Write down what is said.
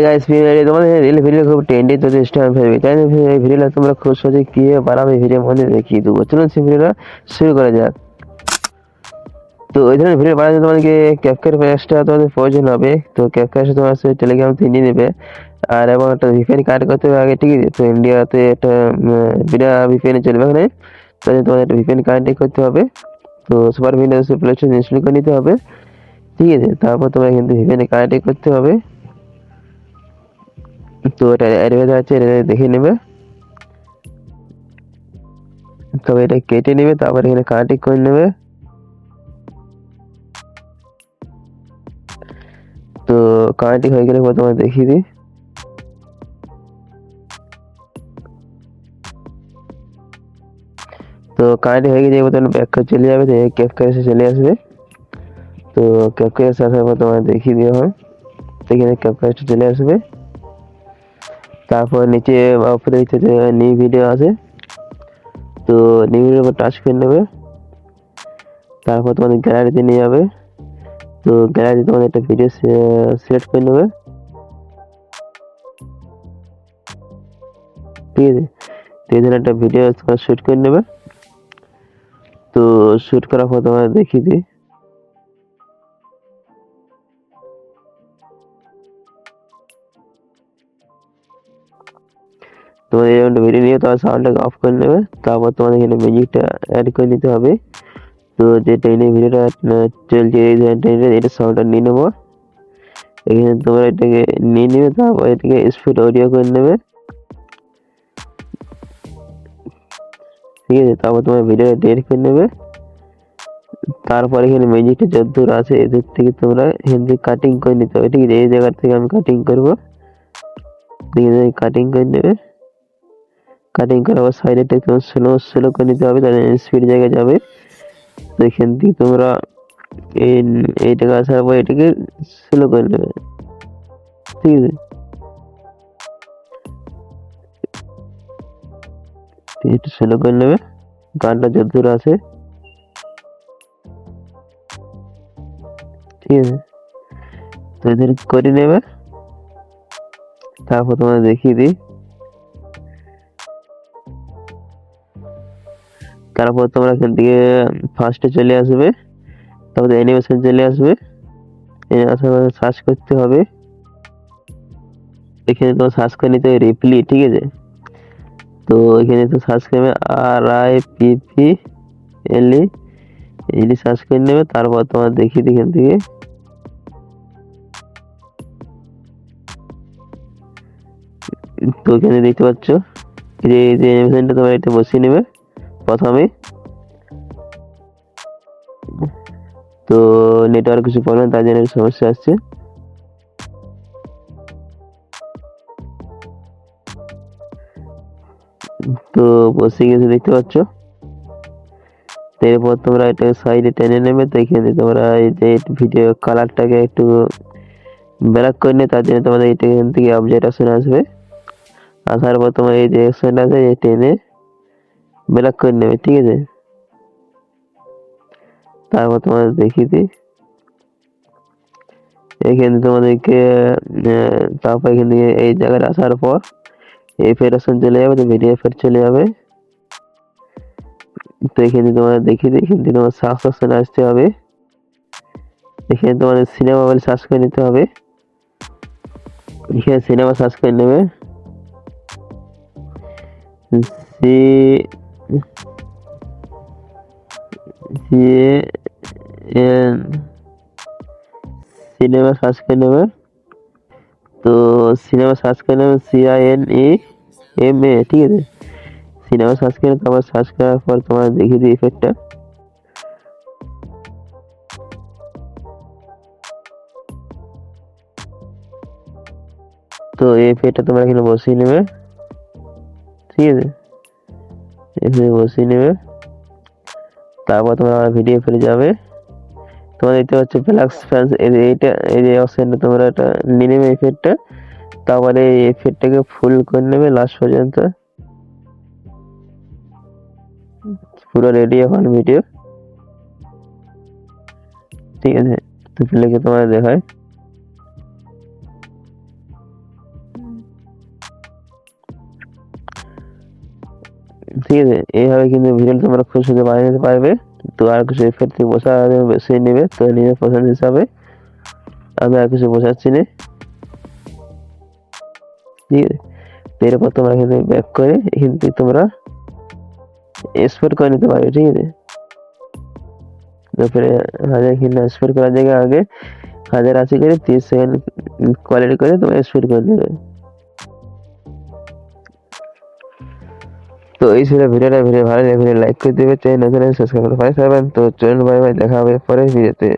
Guys তোমাদের reel video খুব trendy তো স্টার ফেলবে তাই এই ভিডিওটা তোমরা খুব সহজে কিভাবে বানাবে ভিডিওর মধ্যে দেখিয়ে দেবো। চলুন সেই ভিডিওটা শুরু করা যাক। তো ওই ধরনের ভিডিও বানাতে তোমাদেরকে ক্যাপকাট প্যাকেজটা তোমাদের প্রয়োজন হবে। তো ক্যাপকাট তোমার টেলিগ্রাম থেকে নিয়ে নেবে আর এবং একটা ভিপিএন কানেক্ট করতে হবে আগে, ঠিক আছে। তো ইন্ডিয়াতে একটা বিনা ভিপিএনে চলবে এখানে, তাহলে তোমাদের একটা ভিপিএন কানেক্ট করতে হবে। তো super Windows play store install করে নিতে হবে, ঠিক আছে। তারপর তোমার কিন্তু ভিপিএন কানেক্ট করতে হবে। তো এটা অ্যাডভাইস আছে, এটা দেখে নেবে। তবে এটা কেটে নেবে, তারপর এখানে কানেক্ট করে নেবে। তো কানেক্ট হয়ে গেলে তোমার দেখিয়ে দিই। তো কানেক্ট হয়ে গেছে, তখন ব্যাক করে চলে যাবে, ক্যাপকাট এসে চলে আসবে। তো ক্যাপকাট এসে আসার পর তোমার দেখিয়ে দেওয়া হয়, তো এখানে ক্যাপকাট চলে আসবে। তারপর নিচে উপরে হচ্ছে যে নিউ ভিডিও আছে, তো নিউ ভিডিওর উপর টাচ করে নেবে। তারপর তোমাদের গ্যালারিতে নিয়ে যাবে। তো গ্যালারি তোমাদের একটা ভিডিও সিলেক্ট করে নেবে, ঠিক আছে। তো এখানে একটা ভিডিও শুট করে নেবে। তো শুট করার পর তোমাদের দেখিয়ে দিই। তোমাদের এরকম ভিডিও নিয়ে তোমার সাউন্ডটাকে অফ করে নেবে। তারপর তোমাদের এখানে মিউজিকটা অ্যাড করে নিতে হবে। তো যে ট্রেনে ভিডিওটা চলছে এই ট্রেনে, এটা সাউন্ডটা নিয়ে নেবো। এখানে তোমরা এটাকে নিয়ে নেবে, তারপর এটাকে স্পিড অডিও করে নেবে, ঠিক আছে। তারপর তোমার ভিডিওটা ডিলিট করে নেবে। তারপর এখানে মিউজিকটা যতদূর আছে এদের থেকে তোমরা এখান থেকে কাটিং করে নিতে হবে, ঠিক আছে। এই জায়গা থেকে আমি কাটিং করবো, কাটিং করে নেবে। কাটিং করার পর সাইডেরটা তোমার স্লো করে নিতে হবে, তাহলে স্পিড জায়গায় যাবে। তো এখান থেকে তোমরা এইটাকে আসার পর এটাকে স্লো করে নেবে, ঠিক আছে। একটু স্লো করে নেবে গানটা যতদূর আছে, ঠিক আছে। তো এদের করে নেবে। তারপর তোমাদের দেখিয়ে দিই। তারপর তোমরা এখান থেকে ফার্স্টে চলে আসবে, তারপর অ্যানিমেশন চলে আসবে। আসার পর সার্চ করতে হবে, এখানে তোমার সার্চ করে নিতে হবে রিপ্লি, ঠিক আছে। তো এখানে তো সার্চ করবে RIPPLE, এটি সার্চ করে নেবে। তারপর তোমার দেখিয়ে দিই এখান থেকে। তো এখানে দেখতে পাচ্ছ এই যে অ্যানিমেশনটা তোমরা এটা বসিয়ে নেবে প্রথমে। তো নেটওয়ার্ক কিছু প্রবলেম, তার জন্য সমস্যা আসছে। তো বসে গেছে দেখতে পাচ্ছ। এরপর তোমরা এটা সাইডে টেনে নেবে। তো এখানে তোমরা এই যে ভিডিও কালারটাকে একটু ব্ল্যাক করে নিয়ে, তার জন্য তোমাদের এটা এখান থেকে অবজেক্ট অপশন আসবে। আসার পর তোমার এই যে অপশন আছে এই টেনে ব্ল্যাক করে নেবে, ঠিক আছে। তারপর তোমাদের দেখিয়ে দিই। এখানে তোমাদেরকে তারপর এখান থেকে এই জায়গায় আসার পর এফেক্ট অপশন চলে যাবে, তো ভিডিও এফেক্ট চলে যাবে। তো এখানে তোমাদের দেখিয়ে দিই, এখান থেকে তোমার সার্চ অপশন আসতে হবে। এখানে তোমাদের সিনেমা বলে সার্চ করে নিতে হবে, এখানে সিনেমা সার্চ করে নেবে। সিনেমা সার্চ করে নেবে। তো সিনেমা সার্চ করে নেবে CINEMA, ঠিক আছে। সিনেমা সার্চ করে তারপর সার্চ করার পর তোমার দেখিয়ে দিই ইফেক্টটা। তো এই ইফেক্টটা তোমরা এখানে বসিয়ে নেবে, ঠিক আছে। এখানে বসিয়ে নেবে। তারপর তোমরা ভিডিও ফেলে যাবে। তোমরা দেখতে পাচ্ছ ফ্ল্যাক্স ফ্যান্স, এইটা এই যে অপশনটা তোমরা এটা নিয়ে নেবে ইফেক্টটা। তারপরে এই ইফেক্টটাকে ফুল করে নেবে লাস্ট পর্যন্ত, পুরো রেডি এখন ভিডিও, ঠিক আছে। তো প্লেকে তোমার দেখায়। ঠিক আছে, এইভাবে কিন্তু ভিডিও তোমরা খুব সহজে বানিয়ে নিতে পারবে। তো আর কিছু এফেক্ট থেকে বসা সে নেবে, তো নিজের পছন্দ হিসাবে আমি আর কিছু বোঝাচ্ছি না। ঠিক আছে, তো এরপর তোমরা কিন্তু ব্যাক করে কিন্তু তোমরা এক্সপোর্ট করে নিতে পারবে। ঠিক আছে, তো फिर 1000 কিনা এক্সপোর্ট করার জায়গায় আগে 1080 করে 30 সেকেন্ড কোয়ালিটি করে তোমরা এক্সপোর্ট করে নেবে। তো এই ছিল ভিডিওটা। ভিডিও ভালো লাগলে লাইক করে দেবে, চ্যানেল নতুন সাবস্ক্রাইব করতে পারবেন। তো চলুন, বাই বাই, দেখা হবে পরের ভিডিওতে।